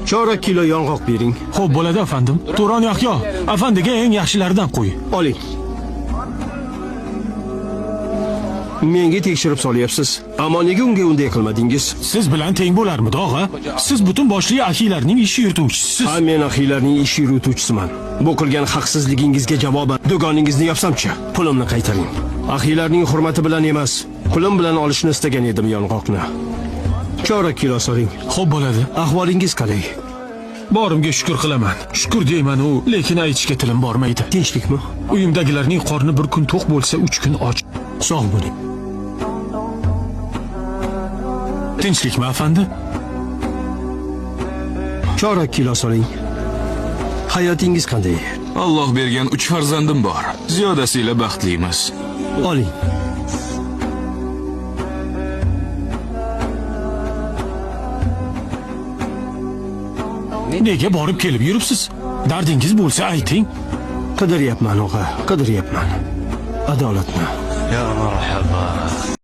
Chorak kilo yong'oq bering. Xo'p bo'ladi afandim. To'ron Yahyo, afandiga eng yaxshilaridan qo'y. Oling. Menga tekshirib solyapsiz. Ammo nega unga unday qilmadingiz? Siz bilan teng bo'larmidi, og'a? Siz butun boshli axiylarning ish yurituvchisiz. Ha, men axiylarning ish yurituvchisiman. Bu qilgan haqsizligingizga javoban do'goningizni yopsam-chi, pulimni qaytaring. Axiylarning hurmati bilan emas, pulim bilan olishni istagan edim yong'oqni. Chorak kilo soling. Xo'p bo'ladi. Ahvolingiz qalay? Borimga shukr qilaman. Shukr deyman u, lekin aytishga tilim bormaydi. Tinchlikmi? Uyimdagilarning qorni bir kun to'q bo'lsa, 3 kun och. Sog' bo'ling. Tinchlikmi afandi? Chorak kilo soling. Hayotingiz qanday? Alloh bergan 3 farzandim bor. Ziyodasiga baxtlimiz. Oling. Nega borib kelib yuribsiz? Dardingiz bo'lsa ayting. Qidiryapman, o'g'a, qidiryapman. Adolatni. Ya marhaba.